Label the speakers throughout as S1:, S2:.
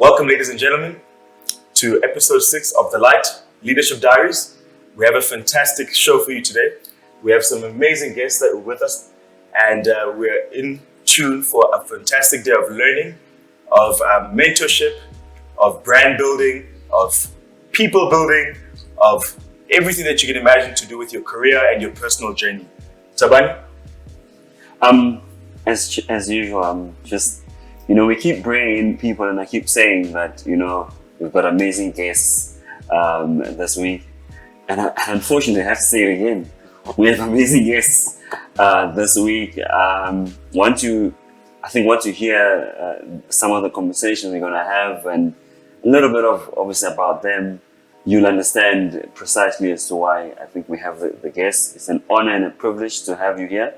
S1: Welcome, ladies and gentlemen, to episode 6 of The Light Leadership Diaries. We have a fantastic show for you today. We have some amazing guests that are with us, and we're in tune for a fantastic day of learning, of mentorship, of brand building, of people building, of everything that you can imagine to do with your career and your personal journey. Tabani?
S2: As usual, we keep bringing in people, and I keep saying that, we've got amazing guests this week. And unfortunately, I have to say it again. We have amazing guests this week. Want to hear some of the conversations we're going to have and a little bit of, obviously, about them. You'll understand precisely as to why I think we have the guests. It's an honor and a privilege to have you here.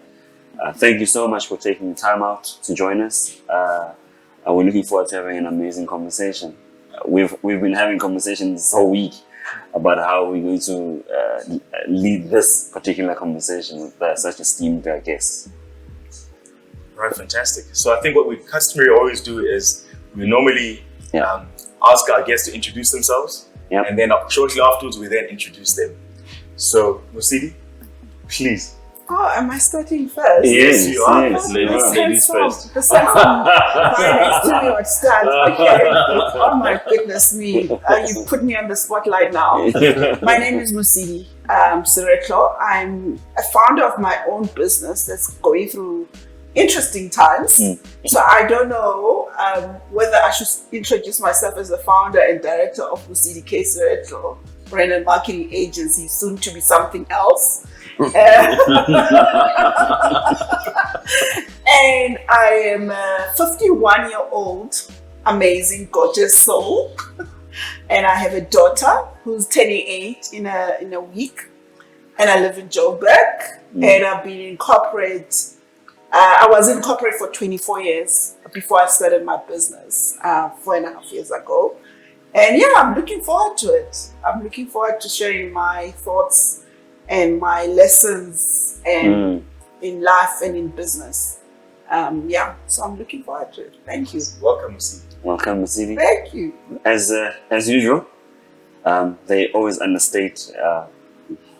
S2: Thank you so much for taking the time out to join us. We're looking forward to having an amazing conversation. We've been having conversations this whole week about how we're going to lead this particular conversation with such esteemed guests.
S1: Right, fantastic. So I think what we customary always do is we normally ask our guests to introduce themselves, and then shortly afterwards we then introduce them. So Musidi, please.
S3: Oh, am I starting first?
S1: Yes, you are.
S2: Yes.
S1: Ladies first.
S3: The sense of finance to me would start. Okay. Oh my goodness me. You put me on the spotlight now. My name is Musidi Siretlo. I'm a founder of my own business that's going through interesting times. So I don't know whether I should introduce myself as the founder and director of Musidi K. Siretlo brand and marketing agency, soon to be something else. And I am a 51-year-old, amazing, gorgeous soul. And I have a daughter who's turning 8 in a week. And I live in Joburg. And I've been in corporate. I was in corporate for 24 years before I started my business 4.5 years ago. And I'm looking forward to it. I'm looking forward to sharing my thoughts and my lessons and in life and in business. So I'm looking forward to it. Thank you.
S1: Welcome, Musidi.
S2: Welcome, Musidi.
S3: Thank you.
S2: As usual, they always understate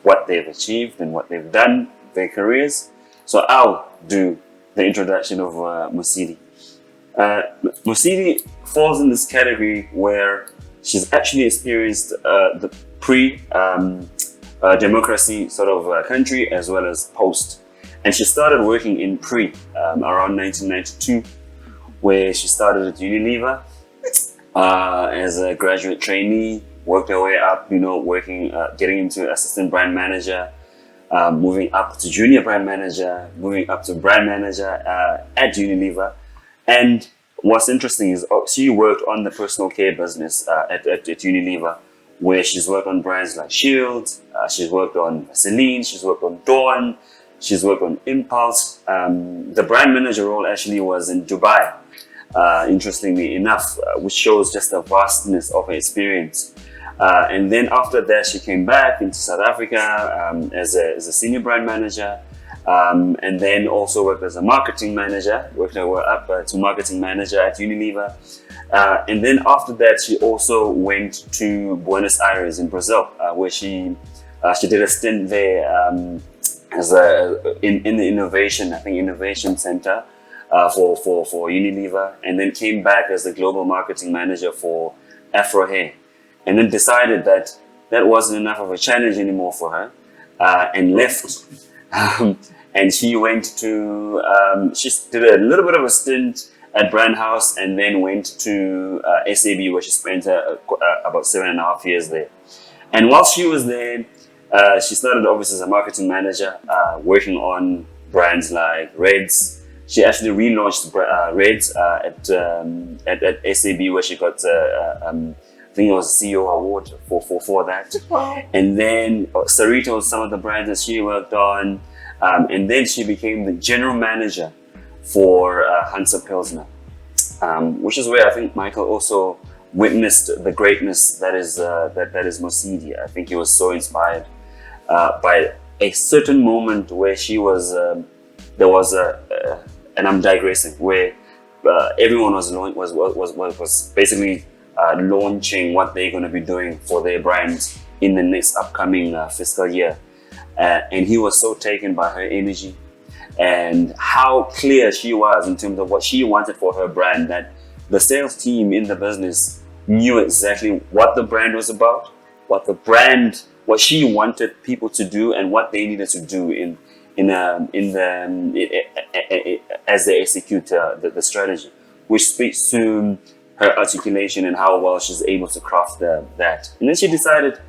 S2: what they've achieved and what they've done, their careers. So I'll do the introduction of Musidi. Musidi falls in this category where she's actually experienced the pre-democracy sort of country as well as post. And she started working in pre around 1992, where she started at Unilever as a graduate trainee, worked her way up, working, getting into assistant brand manager, moving up to junior brand manager, moving up to brand manager at Unilever. And what's interesting is she worked on the personal care business at Unilever, where she's worked on brands like Shield, she's worked on Celine, she's worked on Dawn, she's worked on Impulse. The brand manager role actually was in Dubai, interestingly enough, which shows just the vastness of her experience. And then after that, she came back into South Africa as a senior brand manager. And then also worked as a marketing manager, worked her way up to marketing manager at Unilever. And then after that, she also went to Buenos Aires in Brazil, where she did a stint there as in the innovation center for Unilever, and then came back as the global marketing manager for Afro Hair, and then decided that wasn't enough of a challenge anymore for her, and left. And she went to, she did a little bit of a stint at Brand House and then went to SAB, where she spent about 7.5 years there. And while she was there, she started obviously as a marketing manager, working on brands like Reds. She actually relaunched Reds at SAB, where she got, I think it was a CEO award for that.
S3: Wow.
S2: And then Sarita was some of the brands that she worked on. And then she became the general manager for Hansa Pilsner, which is where I think Michael also witnessed the greatness that is Musidi. I think he was so inspired by a certain moment where she was. There was and I'm digressing, where everyone was basically launching what they're going to be doing for their brand in the next upcoming fiscal year. And he was so taken by her energy and how clear she was in terms of what she wanted for her brand, that the sales team in the business knew exactly what the brand was about, what she wanted people to do, and what they needed to do as they execute the strategy, which speaks to her articulation and how well she's able to craft that. And then she decided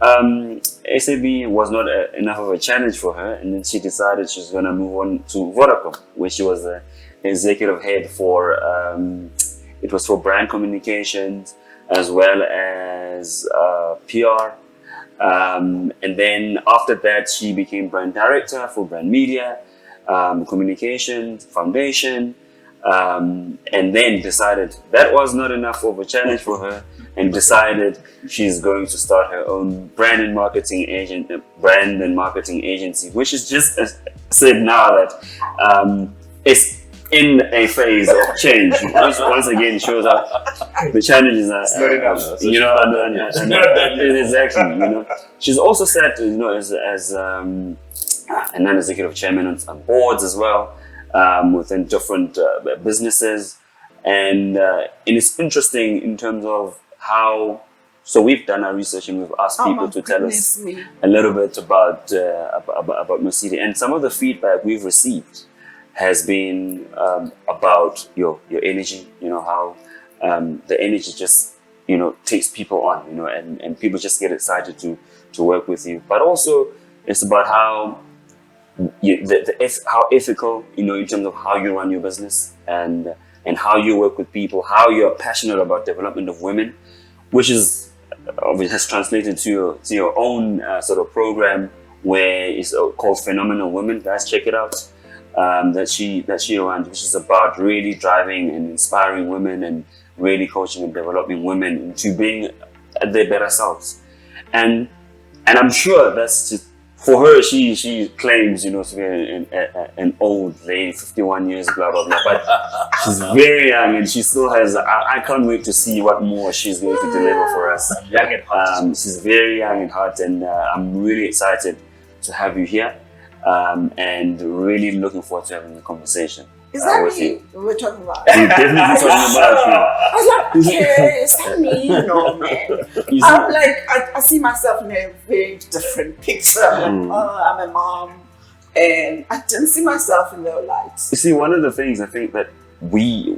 S2: SAB was not enough of a challenge for her, and then she decided she's going to move on to Vodacom, where she was the executive head for it was for brand communications as well as PR. And then after that, she became brand director for brand media, communications, foundation, and then decided that was not enough of a challenge for her, and decided she's going to start her own brand and marketing agency, which is just said now that it's in a phase of change. Once again, shows up the challenges are
S1: not enough.
S2: Exactly. You know, she's also sat, you know, as a non-executive chairman on boards as well, within different businesses, and it's interesting in terms of how. So we've done our research and we've asked people to tell us a little bit about Nosidi, and some of the feedback we've received has been about your energy. You know, how the energy just, you know, takes people on, you know, and people just get excited to work with you. But also it's about how how ethical, you know, in terms of how you run your business and how you work with people, how you're passionate about development of women, which has translated to your own sort of program where it's called Phenomenal Women. Guys, check it out. That she runs, which is about really driving and inspiring women and really coaching and developing women into being their better selves. And I'm sure that's just, for her, she claims, you know, to be an old lady, 51 years, blah, blah, blah. But she's very young and she still has, I can't wait to see what more she's going to deliver for us.
S1: Young at heart.
S2: She's very young at heart, and I'm really excited to have you here, and really looking forward to having a conversation.
S3: Is that
S2: with
S3: me
S2: you.
S3: we're talking about?
S2: We're definitely talking about you.
S3: I was like, okay, is that me? No, man.
S2: You see-
S3: I'm like, I see myself in a very different picture. I'm like, oh, I'm a mom. And I didn't see myself in those lights.
S2: You see, one of the things I think that we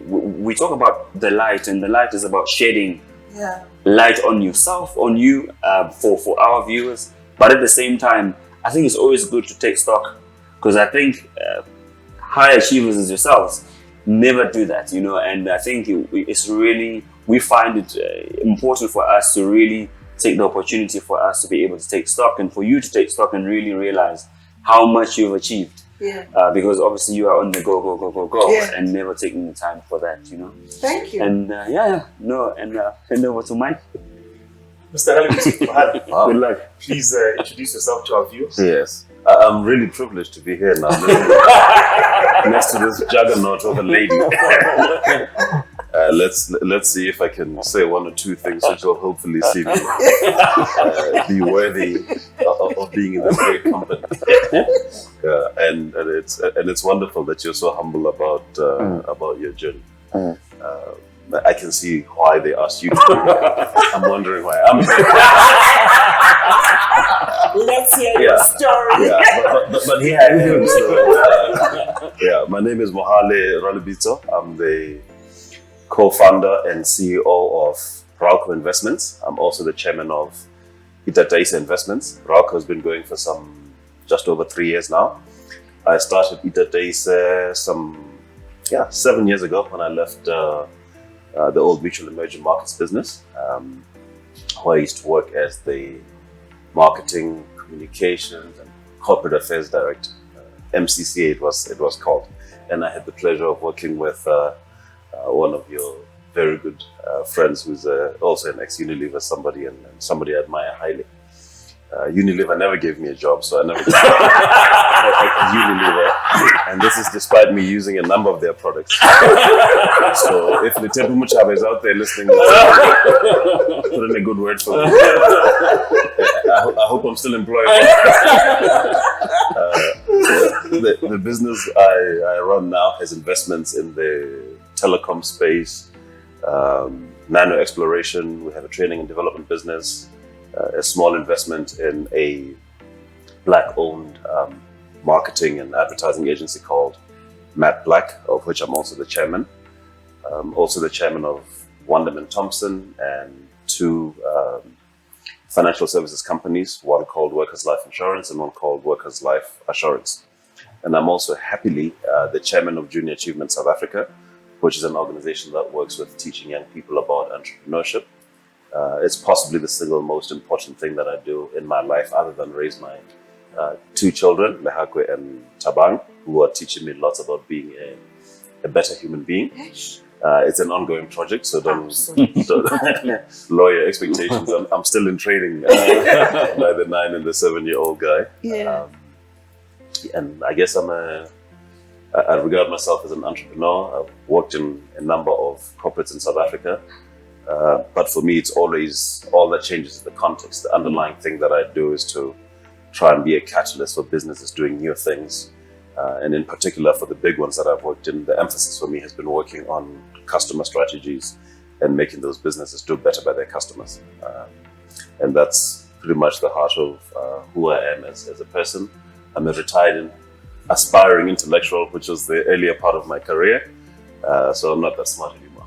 S2: talk about the light, and the light is about shedding
S3: Yeah.
S2: light on yourself, on you, for our viewers. But at the same time, I think it's always good to take stock, because I think high achievers as yourselves never do that, you know. And I think it's really, we find it important for us to really take the opportunity for us to be able to take stock, and for you to take stock and really realize how much you've achieved.
S3: Yeah.
S2: Because obviously you are on the go,
S3: Yeah.
S2: and never taking the time for that, you know.
S3: Thank you.
S2: And hand over to Mike.
S1: Mr. Halibut,
S4: Wow.
S2: Good luck.
S1: please introduce yourself to our viewers.
S4: Yes, I'm really privileged to be here now, next to this juggernaut of a lady. Let's see if I can say one or two things which will hopefully see me be worthy of being in this great company. And it's wonderful that you're so humble about your journey. I can see why they asked you to do that. I'm wondering why I'm here.
S3: Let's hear your story.
S4: Yeah, but here I am. So, yeah, my name is Mohale Ralibito. I'm the co-founder and CEO of Rauco Investments. I'm also the chairman of Itataisa Investments. Rauco has been going for just over 3 years now. I started Itataisa 7 years ago when I left the old mutual emerging markets business, where I used to work as the marketing, communications, and corporate affairs director. MCCA it was called, and I had the pleasure of working with one of your very good friends, who's also an ex-Unilever, somebody I admire highly. Unilever never gave me a job, so I never at Unilever, And this is despite me using a number of their products. So if the Tepu Muchaba is out there listening, put in a good word for me. I hope I'm still employed. The business I run now has investments in the telecom space, nano exploration. We have a training and development business, a small investment in a Black-owned marketing and advertising agency called Matt Black, of which I'm also the chairman. Also the chairman of Wonderman Thompson and two financial services companies, one called Workers Life Insurance and one called Workers Life Assurance. And I'm also happily the chairman of Junior Achievement South Africa, which is an organization that works with teaching young people about entrepreneurship. It's possibly the single most important thing that I do in my life, other than raise my two children, Lehakwe and Tabang, who are teaching me lots about being a better human being. It's an ongoing project, so don't lower your expectations. I'm still in training by the 9 and the 7-year-old guy.
S3: Yeah.
S4: And I guess I regard myself as an entrepreneur. I've worked in a number of corporates in South Africa. But for me, it's always, all that changes is the context. The underlying thing that I do is to try and be a catalyst for businesses doing new things. And in particular, for the big ones that I've worked in, the emphasis for me has been working on customer strategies and making those businesses do better by their customers. And that's pretty much the heart of who I am as a person. I'm a retired and aspiring intellectual, which was the earlier part of my career. So I'm not that smart anymore.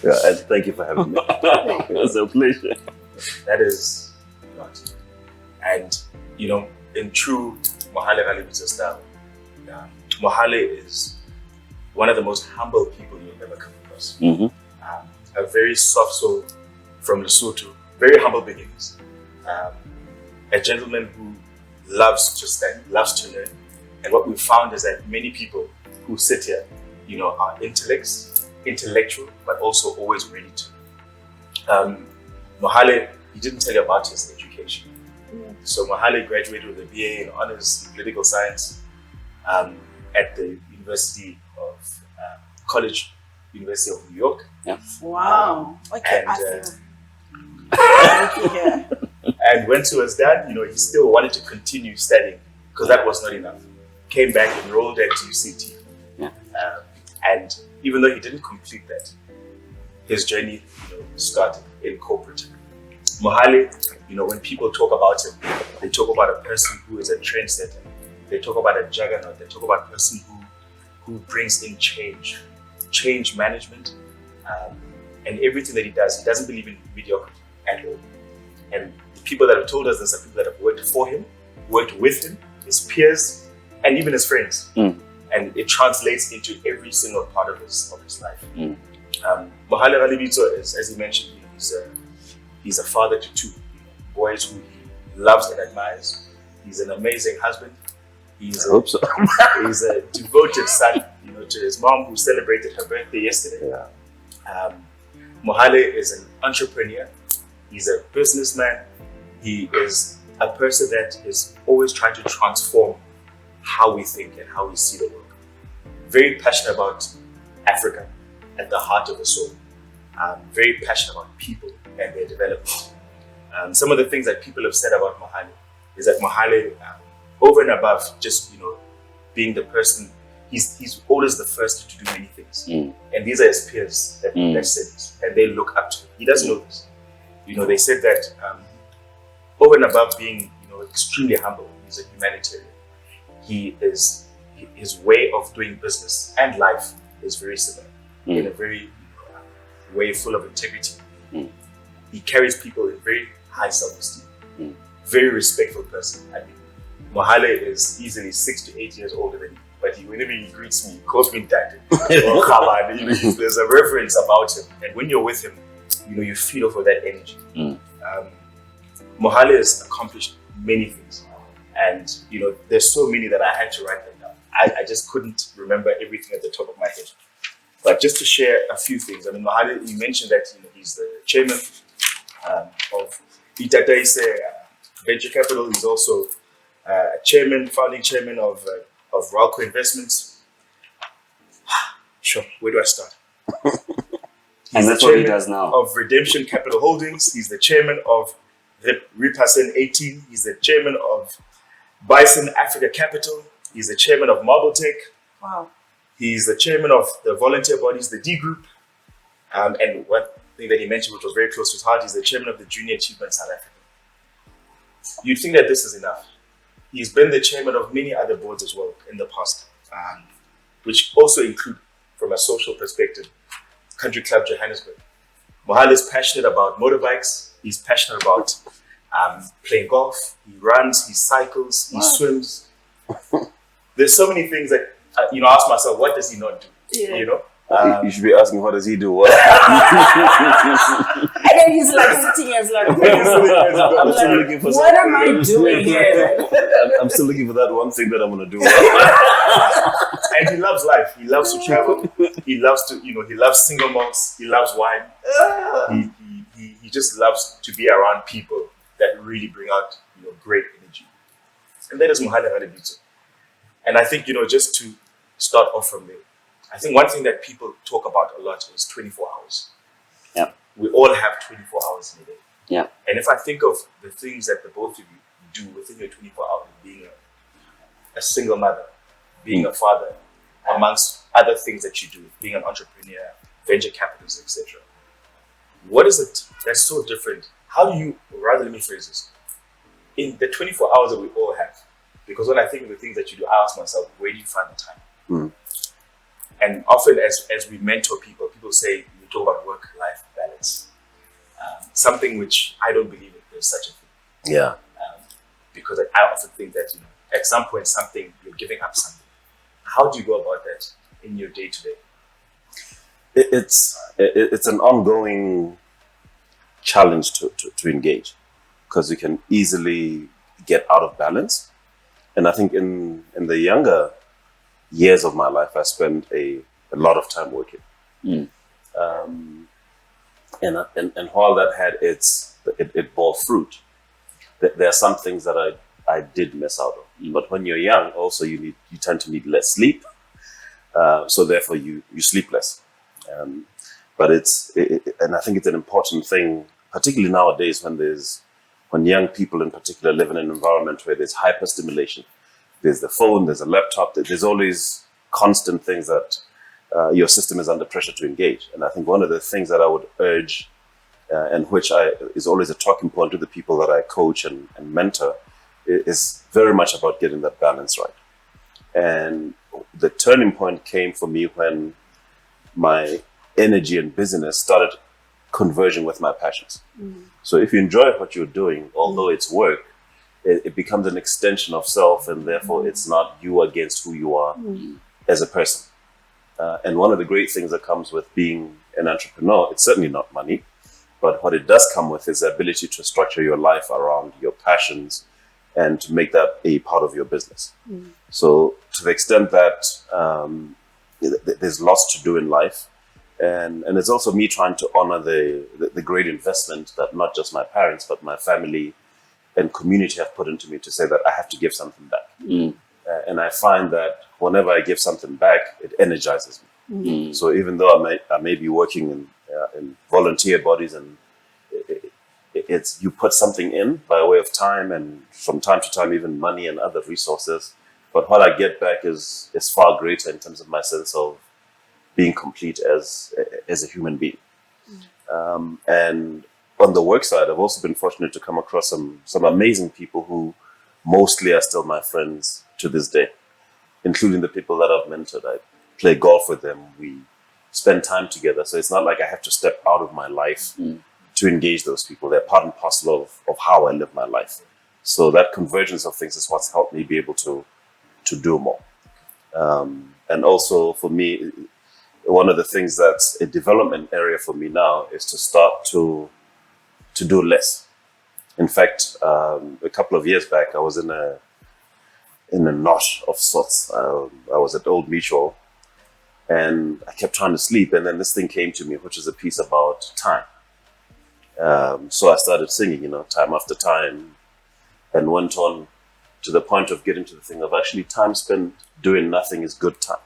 S4: Yeah, and thank you for having me.
S2: It's a pleasure.
S1: That is not. And, you know, in true Mohale Ralibisa style, Mohale is one of the most humble people you'll ever come across. A very soft soul from Lesotho, very humble beginnings. A gentleman who loves to study, loves to learn. And what we found is that many people who sit here, you know, are intellectual, but also always ready to. Mohale, he didn't tell you about his education. So Mohale graduated with a BA in Honors in Political Science at the University of University of New York.
S3: Wow. Okay.
S1: And when he was done, you know, he still wanted to continue studying because that was not enough. Came back, enrolled at UCT. And even though he didn't complete that, his journey, you know, started in corporate. Mohale, you know, when people talk about him, they talk about a person who is a trendsetter. They talk about a juggernaut. They talk about a person who brings in change management, and everything that he doesn't believe in mediocrity at all. And the people that have told us this are people that have worked for him, worked with him, his peers, and even his friends. And it translates into every single part of his life. Mohale Ralibisa is, as he mentioned, he's a father to two boys who he loves and admires. He's an amazing husband. He's a devoted son, you know, to his mom who celebrated her birthday yesterday. Mohale is an entrepreneur. He's a businessman. He is a person that is always trying to transform how we think and how we see the world. Very passionate about Africa at the heart of the soul. Very passionate about people and their development. Some of the things that people have said about Mohale is that Mohale, over and above just, you know, being the person, he's always the first to do many things. And these are his peers that said this, and they look up to him. He doesn't know this. You know, they said that over and above being, you know, extremely humble, he's a humanitarian. His way of doing business and life is very similar, in a very way full of integrity. He carries people with very high self-esteem. Very respectful person. I mean, Mohale is easily 6 to 8 years older than me, but whenever he greets me, he calls me dad. Or Khabad. You know, there's a reference about him, and when you're with him, you know, you feed off of that energy. Mohale has accomplished many things, and you know, there's so many that I had to write them down. I just couldn't remember everything at the top of my head. But just to share a few things, I mean, Mohale, you mentioned that, you know, he's the chairman of Itataise Venture Capital. He's also founding chairman of Ralco Investments. Sure, where do I start?
S2: And that's what he does now.
S1: Of Redemption Capital Holdings. He's the chairman of Ripasen 18. He's the chairman of Bison Africa Capital. He's the chairman of Marbletech.
S3: Wow.
S1: He's the chairman of the volunteer bodies, the D Group. And one thing that he mentioned, which was very close to his heart, he's the chairman of the Junior Achievement South Africa. You'd think that this is enough. He's been the chairman of many other boards as well in the past, which also include, from a social perspective, Country Club Johannesburg. Mohale is passionate about motorbikes. He's passionate about playing golf. He runs, he cycles, he swims. There's so many things that, I ask myself, what does he not do?
S3: Yeah.
S1: You know?
S4: You should be asking, what does he do? What?
S3: And then he's like sitting as like,
S4: I'm still looking for
S3: what am I doing here?
S4: I'm still looking for that one thing that I'm going to do.
S1: And he loves life. He loves to travel. He loves to, he loves single malts. He loves wine. He just loves to be around people that really bring out, great energy. And that is Mohale Radebito. And I think, just to start off from there, I think one thing that people talk about a lot is 24 hours.
S2: Yeah.
S1: We all have 24 hours in a day.
S2: Yeah.
S1: And if I think of the things that the both of you do within your 24 hours, being a single mother, being a father, amongst other things that you do, being an entrepreneur, venture capitalist, etc. What is it that's so different? How do you, rather let me phrase this, in the 24 hours that we all have, because when I think of the things that you do, I ask myself, where do you find the time? And often as we mentor people, people say, you talk about work-life balance. Something which I don't believe there's such a thing.
S4: Yeah.
S1: Because I often think that, at some point, you're giving up something. How do you go about that in your day-to-day?
S4: It's an ongoing challenge to engage, because you can easily get out of balance. And I think in the younger years of my life, I spent a lot of time working. And while that had it bore fruit, there are some things that I did miss out on. But when you're young, also you tend to need less sleep, so therefore you sleep less. But and I think it's an important thing, particularly nowadays when young people in particular live in an environment where there's hyperstimulation. There's the phone, there's a laptop, there's always constant things that your system is under pressure to engage. And I think one of the things that I would urge, and which is always a talking point to the people that I coach and mentor, is very much about getting that balance right. And the turning point came for me when my energy and business started converging with my passions. So if you enjoy what you're doing, although it's work, it becomes an extension of self, and therefore it's not you against who you are as a person. And one of the great things that comes with being an entrepreneur, it's certainly not money, but what it does come with is the ability to structure your life around your passions and to make that a part of your business. So to the extent that there's lots to do in life, and it's also me trying to honor the great investment that not just my parents, but my family and community have put into me, to say that I have to give something back. And I find that whenever I give something back, it energizes me. So even though I may be working in volunteer bodies, and it's you put something in by way of time, and from time to time even money and other resources, but what I get back is far greater in terms of my sense of being complete as a human being. And on the work side, I've also been fortunate to come across some amazing people who mostly are still my friends to this day, including the people that I've mentored. I play golf with them. We spend time together. So it's not like I have to step out of my life to engage those people. They're part and parcel of how I live my life. So that convergence of things is what's helped me be able to do more. And also for me, one of the things that's a development area for me now is to start to do less. In fact, a couple of years back, I was in a knot of sorts. I was at Old Mutual, and I kept trying to sleep, and then this thing came to me, which is a piece about time. So I started singing, time after time, and went on to the point of getting to the thing of actually time spent doing nothing is good time,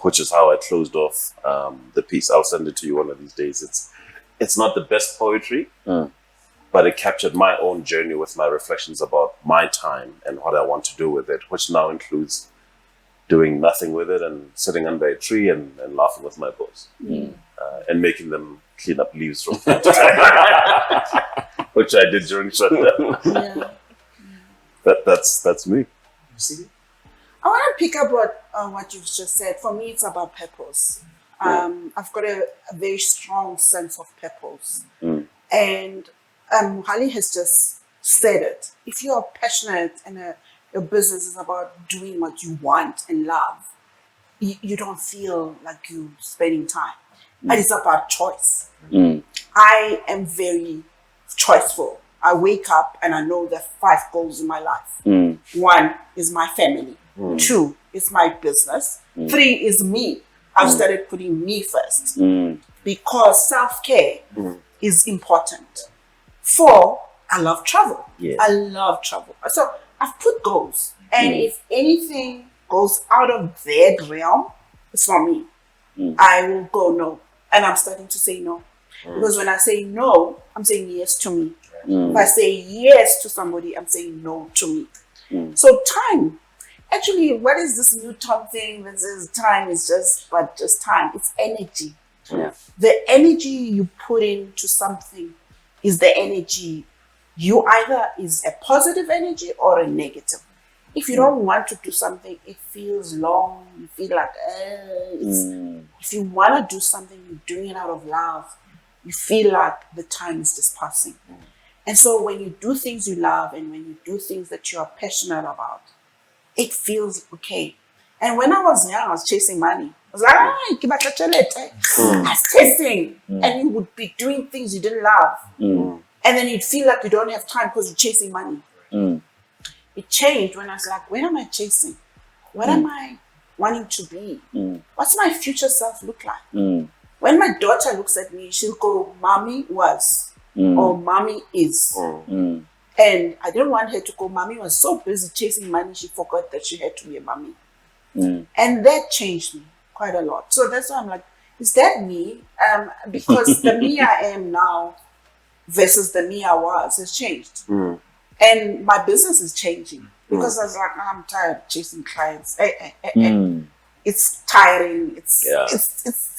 S4: which is how I closed off the piece. I'll send it to you one of these days. It's not the best poetry, but it captured my own journey with my reflections about my time and what I want to do with it, which now includes doing nothing with it and sitting under a tree and laughing with my boys and making them clean up leaves from time to time, which I did during shutdown.
S3: Yeah.
S4: That's me.
S1: You see?
S3: I want to pick up what you've just said. For me, it's about purpose. I've got a very strong sense of purpose. And Mohale has just said it. If you are passionate and your business is about doing what you want and love, you don't feel like you're spending time. And it's about choice. I am very choiceful. I wake up and I know there are 5 goals in my life. 1 is my family. 2 is my business. 3 is me. I've started putting me first because self-care is important. 4, I love travel.
S4: Yeah.
S3: I love travel. So I've put goals. And if anything goes out of that realm, it's for me. I will go no. And I'm starting to say no. Because when I say no, I'm saying yes to me. If I say yes to somebody, I'm saying no to me. So time. Actually, what is this new term thing that says time is just time? It's energy.
S2: Yeah.
S3: The energy you put into something is the energy you either is a positive energy or a negative. If you don't want to do something, it feels long. You feel like if you want to do something, you're doing it out of love. You feel like the time is just passing. And so when you do things you love and when you do things that you are passionate about, it feels okay. And when I was young, I was chasing money. I was like, I was chasing. And you would be doing things you didn't love. And then you'd feel like you don't have time because you're chasing money. It changed when I was like, where am I chasing? What am I wanting to be? What's my future self look like? When my daughter looks at me, she'll go, Mommy was, or Mommy is. And I didn't want her to go, Mommy was so busy chasing money, she forgot that she had to be a mommy. And that changed me quite a lot. So that's why I'm like, is that me? Because the me I am now versus the me I was has changed. And my business is changing because I was like, I'm tired of chasing clients. It's tiring. It's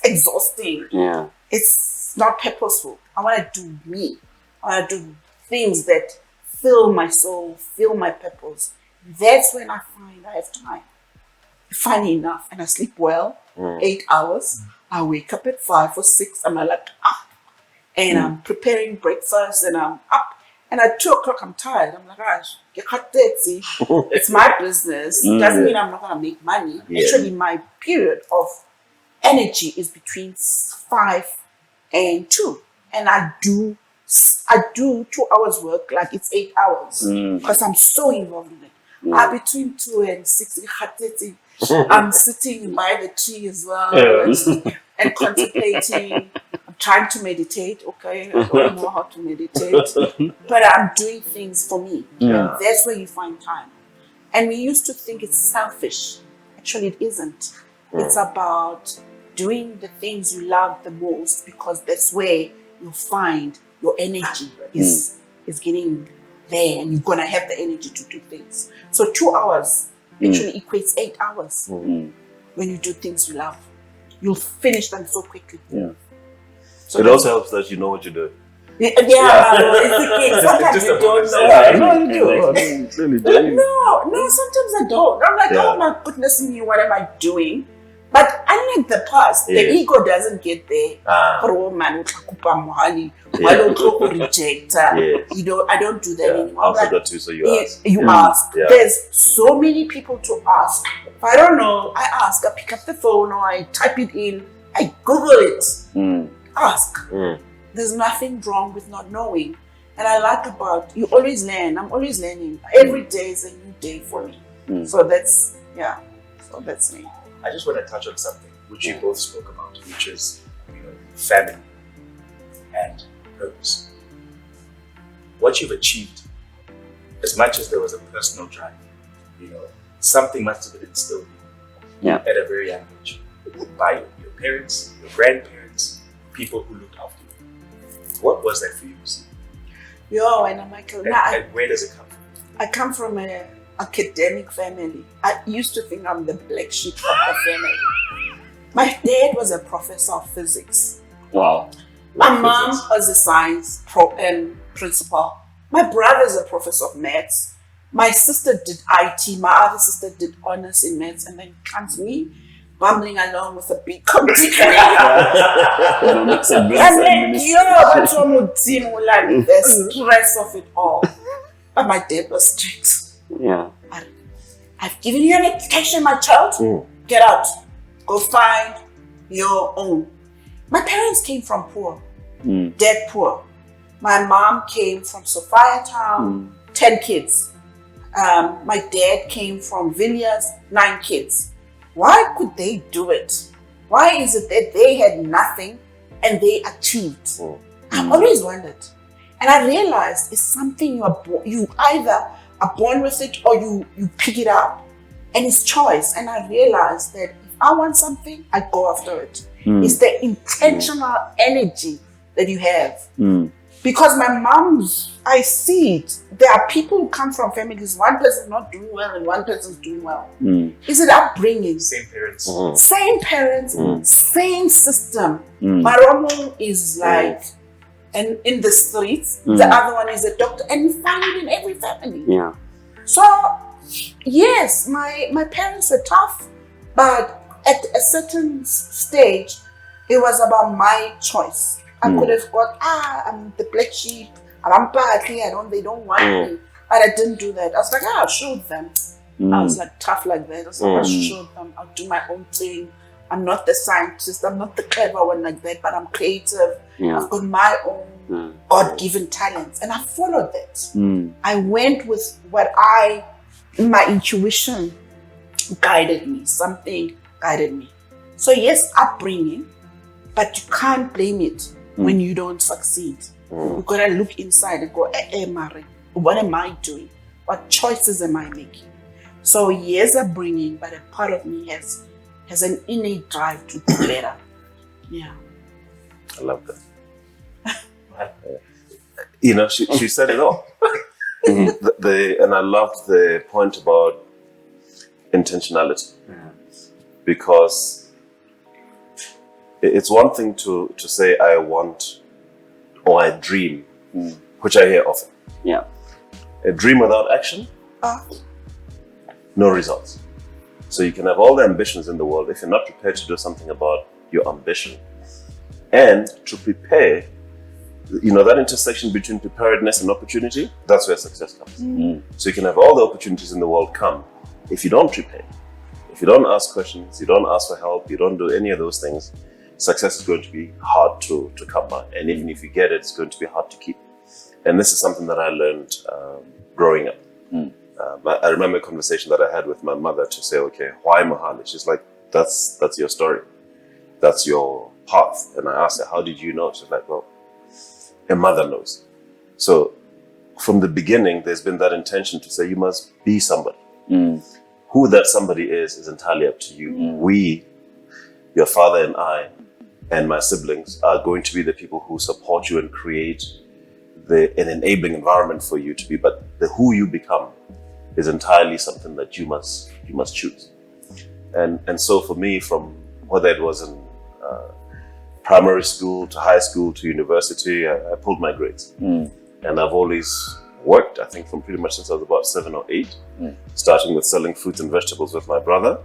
S3: exhausting.
S2: Yeah.
S3: It's not purposeful. I want to do me. I want to do things that fill my soul, fill my purpose. That's when I find I have time. Funny enough, and I sleep well, 8 hours. I wake up at 5 or 6. I'm like, and I'm preparing breakfast, and I'm up. And at 2 o'clock, I'm tired. I'm like, gosh, it's my business. Doesn't mean I'm not going to make money. Actually, my period of energy is between 5 and 2. And I do 2 hours work like it's 8 hours because I'm so involved in it. Between 2 and 6, I'm sitting by the tree as well and contemplating. I'm trying to meditate. Okay, I don't know how to meditate, but I'm doing things for me. And that's where you find time. And we used to think it's selfish. Actually, it isn't. It's about doing the things you love the most because that's where you find your energy is getting there, and you're gonna have the energy to do things. So 2 hours actually equates 8 hours when you do things you love. You'll finish them so quickly. So
S4: it also helps that you know what you're doing.
S3: it's the case. Sometimes you don't know. No, sometimes I don't. I'm like, oh my goodness me, what am I doing? But unlike the past, the ego doesn't get there. Reject. I don't do that anymore.
S4: I forgot to, so you ask.
S3: You ask. There's so many people to ask. If I don't know, I ask. I pick up the phone or I type it in. I Google it. Ask. There's nothing wrong with not knowing. And I like about, you always learn. I'm always learning. Every day is a new day for me. So that's me.
S1: I just want to touch on something which you both spoke about, which is family and purpose. What you've achieved, as much as there was a personal drive, something must have been instilled in you at a very young age by your parents, your grandparents, people who looked after you. What was that for you?
S3: Michael,
S1: And where does it come from?
S3: I come from an academic family. I used to think I'm the black sheep of the family. My dad was a professor of physics.
S2: Wow.
S3: My mom was a science principal. My brother is a professor of maths. My sister did IT. My other sister did honors in maths. And then comes me, bumbling along with a big computer. And then, the stress of it all. But my dad was strict.
S2: Yeah.
S3: I've given you an education, my child. Get out. Go find your own. My parents came from poor. Dead poor. My mom came from Sophia Town, 10 kids. My dad came from Villiers, 9 kids. Why could they do it? Why is it that they had nothing and they achieved? I've always wondered. And I realized it's something you either are born with it or you pick it up. And it's choice. And I realized that if I want something, I go after it. It's the intentional energy that you have. Because my mom's, I see it. There are people who come from families, one person's not doing well and one person's doing well. Is it upbringing?
S1: Same parents.
S3: Same parents, same system. My Romo is like in the streets, the other one is a doctor, and you find it in every family.
S2: Yeah.
S3: So, yes, my parents were tough, but at a certain stage, it was about my choice. I could have got, I'm the black sheep, they don't want me. But I didn't do that. I was like, I'll show them. I was like tough like that. I was like, I'll show them, I'll do my own thing. I'm not the scientist, I'm not the clever one like that, but I'm creative. I've got my own God-given talents. And I followed that. I went with what my intuition guided me, something guided me. So yes, upbringing, but you can't blame it when you don't succeed. You've got to look inside and go, Mari, what am I doing? What choices am I making? So yes, upbringing, but a part of me has an innate drive to do better. Yeah.
S4: I love that. She said it all. And I loved the point about intentionality. Because it's one thing to say I want or I dream, which I hear often.
S2: Yeah.
S4: A dream without action, no results. So you can have all the ambitions in the world if you're not prepared to do something about your ambition. And to prepare, that intersection between preparedness and opportunity, that's where success comes. So you can have all the opportunities in the world come. If you don't prepare, if you don't ask questions, you don't ask for help, you don't do any of those things, success is going to be hard to come by. And even if you get it, it's going to be hard to keep. And this is something that I learned growing up. I remember a conversation that I had with my mother to say, okay, why Mohale? She's like, that's your story. That's your path. And I asked her, how did you know? She's like, well, a mother knows. So from the beginning, there's been that intention to say, you must be somebody. Who that somebody is entirely up to you. We, your father and I, and my siblings are going to be the people who support you and create an enabling environment for you to be. But the who you become is entirely something that you must choose. And so for me, from whether it was in primary school to high school to university, I pulled my grades. And I've always worked, I think, from pretty much since I was about 7 or 8, starting with selling fruits and vegetables with my brother.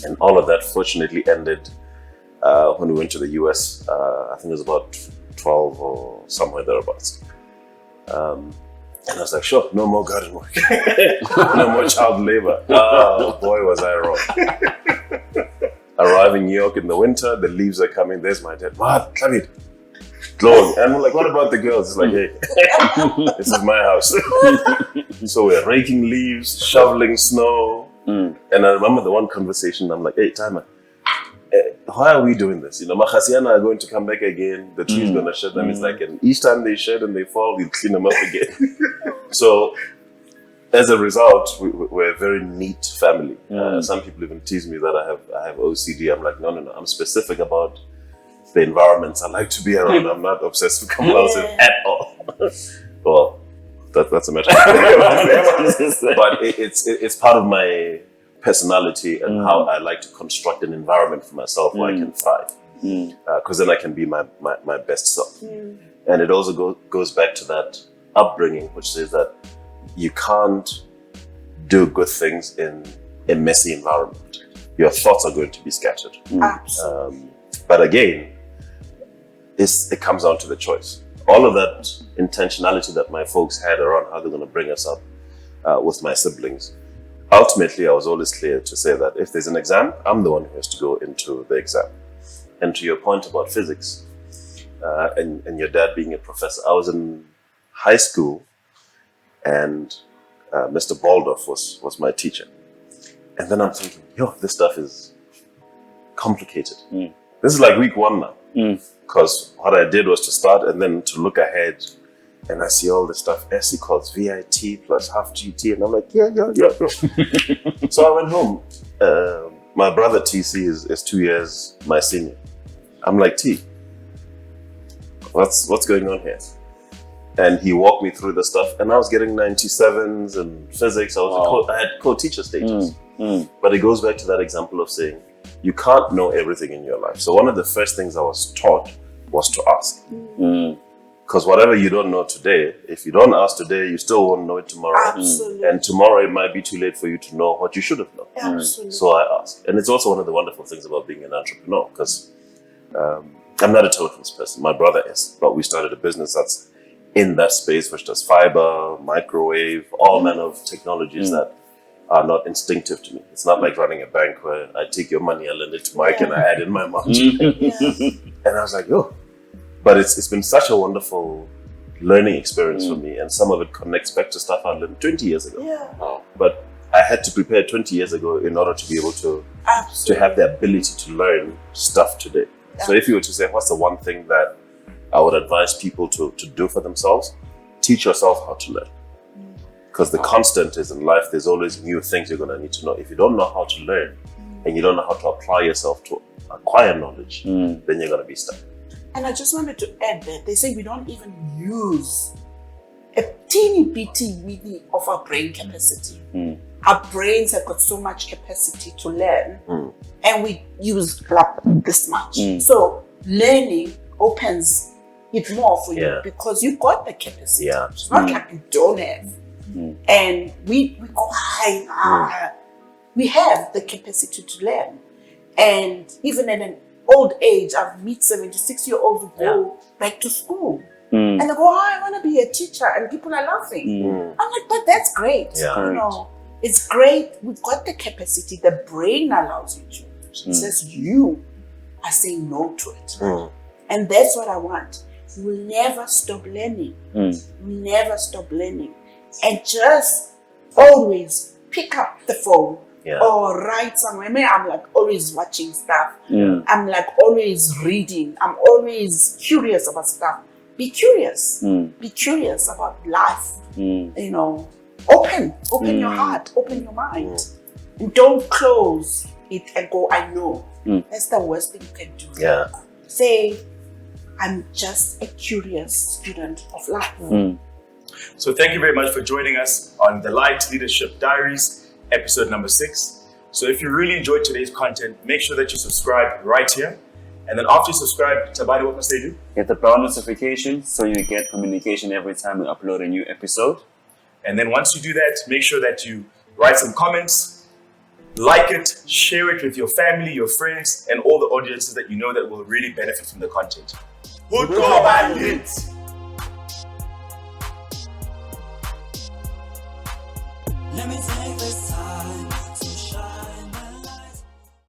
S4: And all of that fortunately ended when we went to the US. I think it was about 12 or somewhere thereabouts. And I was like, sure, no more garden work. No more child labor. Oh, boy, was I wrong. Arrive in New York in the winter, the leaves are coming. There's my dad. What? Come in. Glowing. And I'm like, what about the girls? It's like, hey, this is my house. So we're raking leaves, shoveling snow. And I remember the one conversation, I'm like, hey, Timer, why are we doing this? Mahasiana are going to come back again. The tree's going to shed them. It's like, and each time they shed and they fall, we clean them up again. So as a result, we're a very neat family. Some people even tease me that I have OCD. I'm like, no. I'm specific about the environments I like to be around. I'm not obsessed with compulsive at all. Well, that's a matter. But it's part of my personality and how I like to construct an environment for myself where I can thrive. Because then I can be my best self. And it also goes back to that upbringing, which says that you can't do good things in a messy environment. Your thoughts are going to be scattered.
S3: Absolutely.
S4: But again, it comes down to the choice. All of that intentionality that my folks had around how they're going to bring us up with my siblings, ultimately I was always clear to say that if there's an exam, I'm the one who has to go into the exam. And to your point about physics, and your dad being a professor, I was in high school and Mr. Baldorf was my teacher. And then I'm thinking, this stuff is complicated. This is like week 1 now. Because what I did was to start and then to look ahead, and I see all the stuff, S equals VIT plus half GT, and I'm like, yeah. So I went home. My brother TC is 2 years my senior. I'm like, T, what's going on here? And he walked me through the stuff, and I was getting 97s in physics. I had co-teacher status. But it goes back to that example of saying, you can't know everything in your life. So one of the first things I was taught was to ask. Because whatever you don't know today, if you don't ask today, you still won't know it tomorrow.
S3: Absolutely.
S4: And tomorrow it might be too late for you to know what you should have known.
S3: Absolutely.
S4: So I asked. And it's also one of the wonderful things about being an entrepreneur, because I'm not a telecoms person. My brother is. But we started a business that's in that space, which does fiber, microwave, all manner of technologies that are not instinctive to me. It's not like running a bank where I take your money, I lend it to Mike, and I add in my margin. And I was like, But it's been such a wonderful learning experience for me, and some of it connects back to stuff I learned 20 years ago. But I had to prepare 20 years ago in order to be able to have the ability to learn stuff today. So if you were to say, what's the one thing that I would advise people to do for themselves? Teach yourself how to learn. Because the constant is in life, there's always new things you're going to need to know. If you don't know how to learn and you don't know how to apply yourself to acquire knowledge, then you're going to be stuck.
S3: And I just wanted to add that they say we don't even use a teeny bitty of our brain capacity. Our brains have got so much capacity to learn, and we use like this much. So learning opens it more for you because you got the capacity. It's not like you don't have. And we go high. We have the capacity to learn. And even at an old age, I've met 76-year-olds who go back to school. And they go, I want to be a teacher. And people are laughing. I'm like, but that's great. You know, it's great. We've got the capacity. The brain allows you to. It says you are saying no to it. And that's what I want. We'll never stop learning. We'll never stop learning. And just always pick up the phone or write somewhere. I mean, I'm like always watching stuff. I'm like always reading. I'm always curious about stuff. Be curious. Be curious about life. You know, open your heart, open your mind. And don't close it and go, I know. That's the worst thing you can do. Say, I'm just a curious student of life.
S1: So thank you very much for joining us on the Light Leadership Diaries, episode number 6. So if you really enjoyed today's content, make sure that you subscribe right here. And then after you subscribe, Tabani, what must they do?
S2: Get the bell notification so you get communication every time we upload a new episode.
S1: And then once you do that, make sure that you write some comments, like it, share it with your family, your friends, and all the audiences that you know that will really benefit from the content. Good